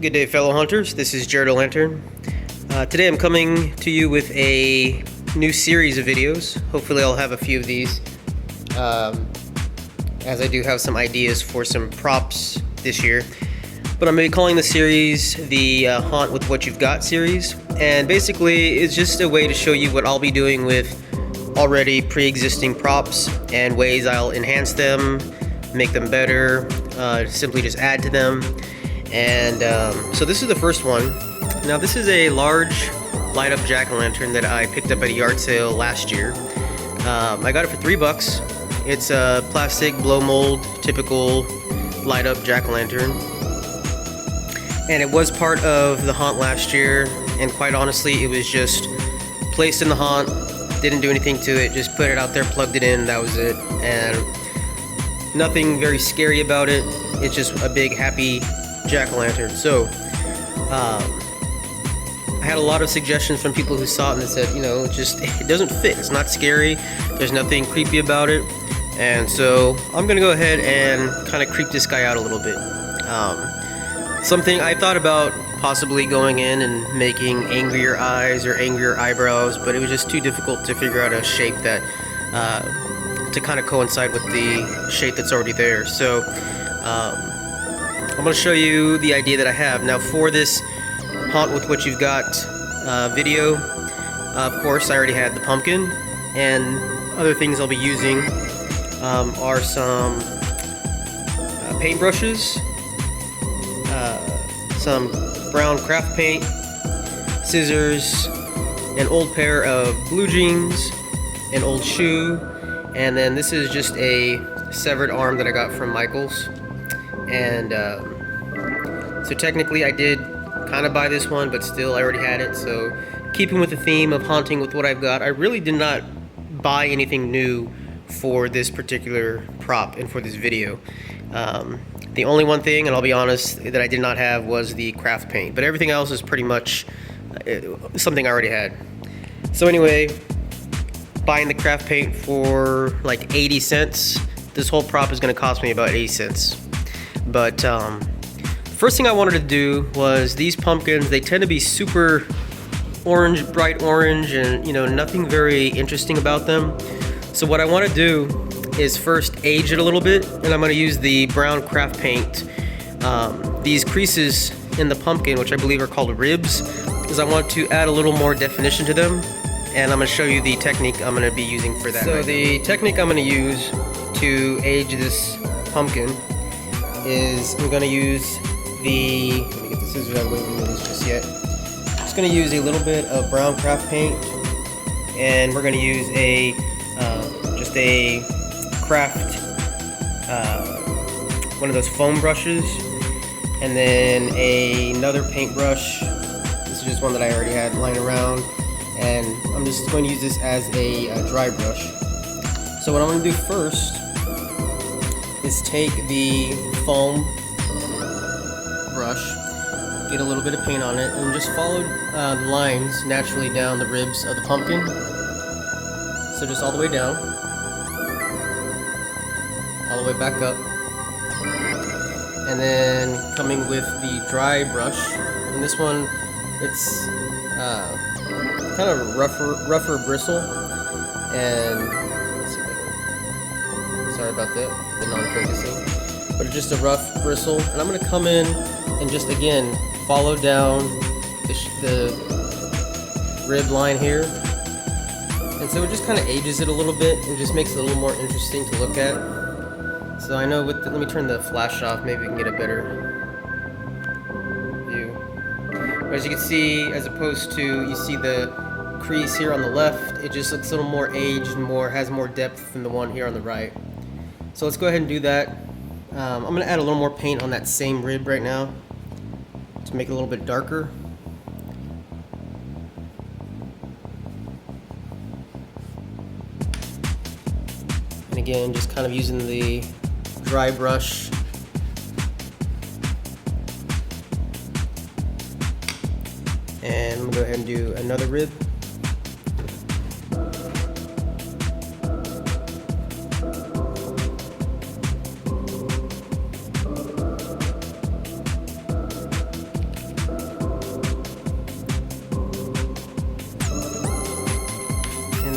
Good day, fellow hunters. This is Jared O'Lantern. Today I'm coming to you with a new series of videos. Hopefully I'll have a few of these, as I do have some ideas for some props this year. But I'm going to be calling the series the Hunt with What You've Got series. And basically it's just a way to show you what I'll be doing with already pre-existing props and ways I'll enhance them, make them better, simply just add to them. And so this is the first one. Now this is a large light up jack-o'-lantern that I picked up at a yard sale last year. I got it for $3. It's a plastic blow mold, typical light up jack-o'-lantern. And it was part of the hunt last year, and quite honestly it was just placed in the hunt, didn't do anything to it, just put it out there, plugged it in, that was it. And nothing very scary about it. It's just a big happy jack-o'-lantern. So I had a lot of suggestions from people who saw it and they said, you know, it doesn't fit, it's not scary, there's nothing creepy about it. And so I'm gonna go ahead and kind of creep this guy out a little bit. Something I thought about possibly going in and making angrier eyes or angrier eyebrows, but it was just too difficult to figure out a shape that to kind of coincide with the shape that's already there. So I'm going to show you the idea that I have. Now for this Hunt with What You've Got video, of course I already had the pumpkin, and other things I'll be using are some paintbrushes, some brown craft paint, scissors, an old pair of blue jeans, an old shoe, and then this is just a severed arm that I got from Michael's. And so technically I did kind of buy this one, but still I already had it. So keeping with the theme of hunting with what I've got, I really did not buy anything new for this particular prop and for this video. The only one thing, and I'll be honest, that I did not have was the craft paint, but everything else is pretty much something I already had. So anyway, buying the craft paint for like 80 cents. This whole prop is going to cost me about 80 cents. But first thing I wanted to do was these pumpkins, they tend to be super orange, bright orange, and you know, nothing very interesting about them. So what I want to do is first age it a little bit, and I'm going to use the brown craft paint. These creases in the pumpkin, which I believe are called ribs, because I want to add a little more definition to them, and I'm going to show you the technique I'm going to be using for that. So the technique I'm going to use to age this pumpkin is I'm going to use the, let me get the scissors out of the way, we don't use just yet. Just going to use a little bit of brown craft paint, and we're going to use a just a craft one of those foam brushes, and then another paintbrush. This is just one that I already had lying around, and I'm just going to use this as a dry brush. So what I'm going to do first is take the foam brush, get a little bit of paint on it, and just follow the lines naturally down the ribs of the pumpkin. So just all the way down, all the way back up, and then coming with the dry brush. And this one, it's kind of rougher bristle, and sorry about that, the non-focusing, but it's just a rough bristle. And I'm going to come in and just again follow down the rib line here, and so it just kind of ages it a little bit and just makes it a little more interesting to look at. So I know with the, let me turn the flash off, maybe we can get a better view. But as you can see, as opposed to, you see the crease here on the left, it just looks a little more aged and has more depth than the one here on the right. So let's go ahead and do that. I'm going to add a little more paint on that same rib right now to make it a little bit darker. And again, just kind of using the dry brush. And I'm going to go ahead and do another rib.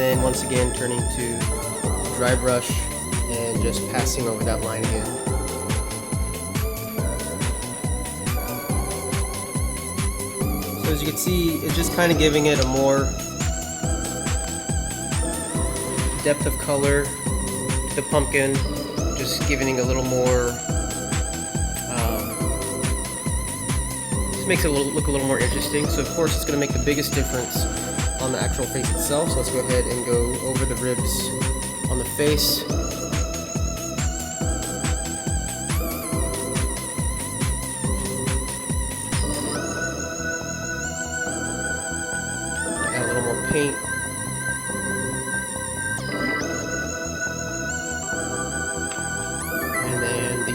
then once again turning to dry brush and just passing over that line again. So as you can see, it's just kind of giving it a more depth of color to the pumpkin, just giving it a little more, just makes it look a little more interesting. So of course it's going to make the biggest difference on the actual face itself. So let's go ahead and go over the ribs on the face. Add a little more paint.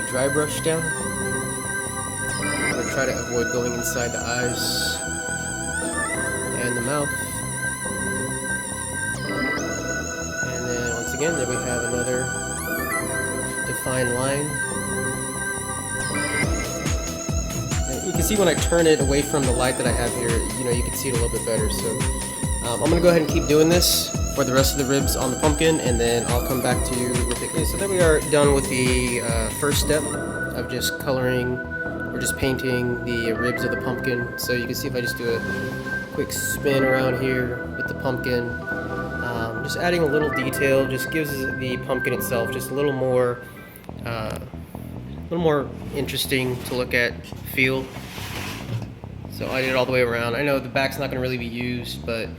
Dry brush down. I'm going to try to avoid going inside the eyes and the mouth. And then once again, there we have another defined line. And you can see when I turn it away from the light that I have here, you can see it a little bit better. So I'm going to go ahead and keep doing this for the rest of the ribs on the pumpkin, and then I'll come back to you with it. Okay, so then we are done with the first step of just coloring or just painting the ribs of the pumpkin. So you can see if I just do a quick spin around here with the pumpkin, just adding a little detail just gives the pumpkin itself just a little more interesting to look at, feel. So I did it all the way around. I know the back's not going to really be used, but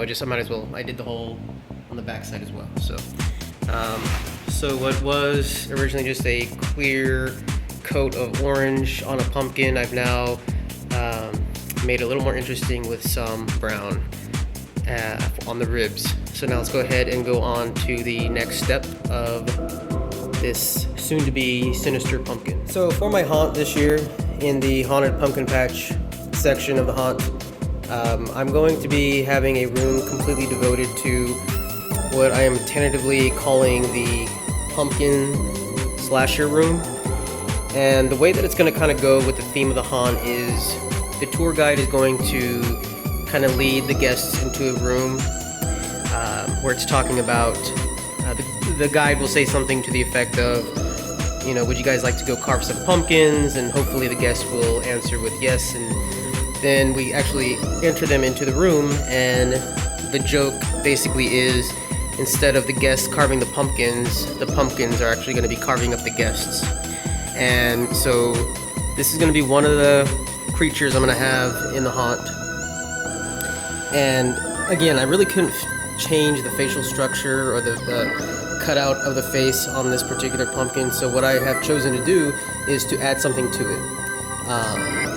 just I might as well. I did the whole on the back side as well. So what was originally just a clear coat of orange on a pumpkin, I've now made it a little more interesting with some brown on the ribs. So now let's go ahead and go on to the next step of this soon-to-be sinister pumpkin. So for my haunt this year, in the Haunted Pumpkin Patch section of the haunt, I'm going to be having a room completely devoted to what I am tentatively calling the pumpkin slasher room. And the way that it's going to kind of go with the theme of the haunt is the tour guide is going to kind of lead the guests into a room where it's talking about, the guide will say something to the effect of, would you guys like to go carve some pumpkins? And hopefully the guests will answer with yes, and then we actually enter them into the room, and the joke basically is, instead of the guests carving the pumpkins are actually going to be carving up the guests. And so this is going to be one of the creatures I'm going to have in the haunt. And again, I really couldn't change the facial structure or the cutout of the face on this particular pumpkin, so what I have chosen to do is to add something to it.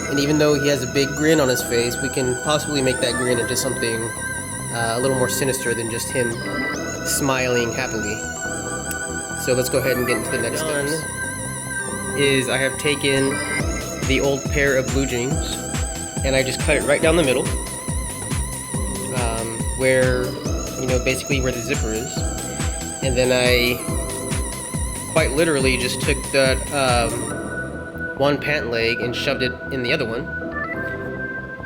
And even though he has a big grin on his face, we can possibly make that grin into something a little more sinister than just him smiling happily. So let's go ahead and get into the next steps. Is I have taken the old pair of blue jeans and I just cut it right down the middle, where basically where the zipper is, and then I quite literally just took that one pant leg and shoved it in the other one.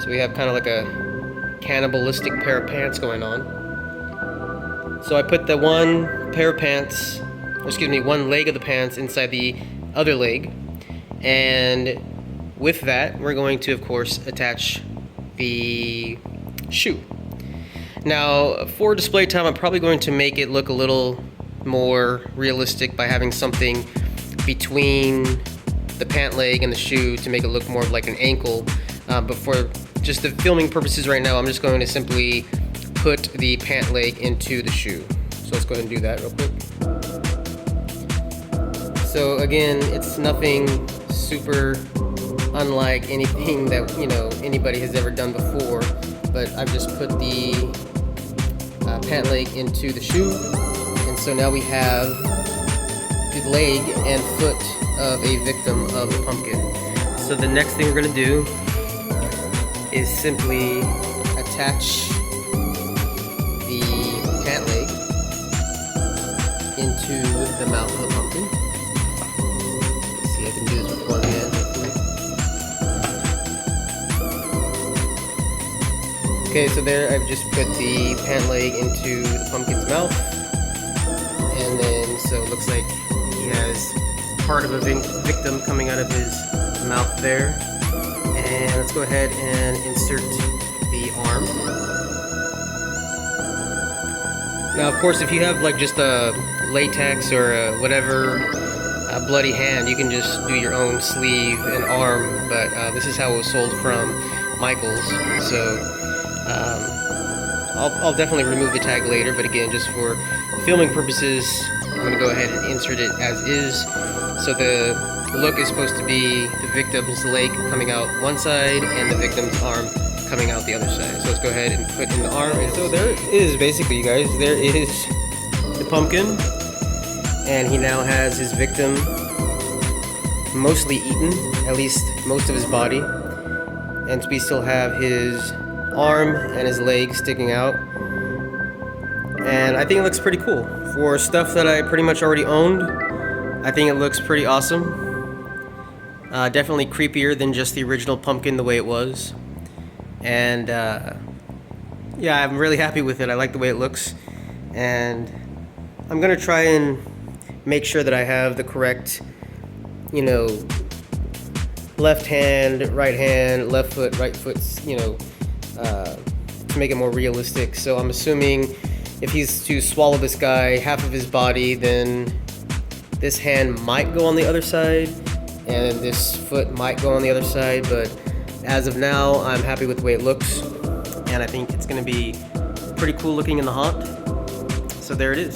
So we have kind of like a cannibalistic pair of pants going on. So I put the one leg of the pants inside the other leg, and with that we're going to of course attach the shoe. Now for display time, I'm probably going to make it look a little more realistic by having something between the pant leg and the shoe to make it look more like an ankle, but for just the filming purposes right now, I'm just going to simply put the pant leg into the shoe. So let's go ahead and do that real quick. So again, it's nothing super unlike anything that anybody has ever done before, but I've just put the pant leg into the shoe, and so now we have the leg and foot of a victim of the pumpkin. So the next thing we're going to do is simply attach the pant leg into the mouth of the pumpkin. Let's see, I can do this with one hand, hopefully. Okay, so there I've just put the pant leg into the pumpkin's mouth, and then so it looks like he has part of a victim coming out of his mouth there. And let's go ahead and insert the arm. Now, of course, if you have like just a latex or a whatever bloody hand, you can just do your own sleeve and arm, but this is how it was sold from Michael's. So I'll definitely remove the tag later, but again, just for filming purposes, I'm going to go ahead and insert it as is. So the look is supposed to be the victim's leg coming out one side and the victim's arm coming out the other side. So let's go ahead and put in the arm. And so there it is, basically, you guys. There is the pumpkin, and he now has his victim mostly eaten, at least most of his body, and we still have his arm and his leg sticking out. And I think it looks pretty cool for stuff that I pretty much already owned. I think it looks pretty awesome. Definitely creepier than just the original pumpkin the way it was. And yeah, I'm really happy with it. I like the way it looks, and I'm gonna try and make sure that I have the correct, you know, left hand, left foot, right foot, you know, to make it more realistic. So I'm assuming if he's to swallow this guy, half of his body, then this hand might go on the other side, and this foot might go on the other side, but as of now, I'm happy with the way it looks, and I think it's going to be pretty cool looking in the haunt. So there it is.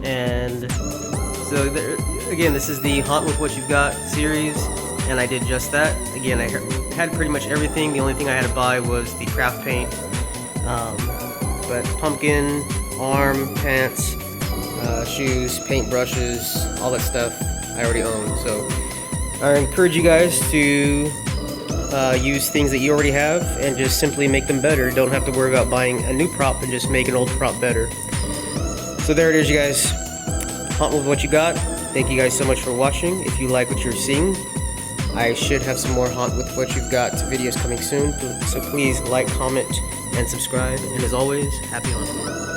And so there, again, this is the Haunt with What You've Got series, and I did just that. Again, I had pretty much everything. The only thing I had to buy was the craft paint. But pumpkin, arm, pants, shoes, paint brushes, all that stuff I already own. So I encourage you guys to use things that you already have and just simply make them better. Don't have to worry about buying a new prop, and just make an old prop better. So there it is, you guys. Haunt with What You Got. Thank you guys so much for watching. If you like what you're seeing, I should have some more Haunt with What You've Got videos coming soon. So please like, comment, and subscribe. And as always, happy haunting.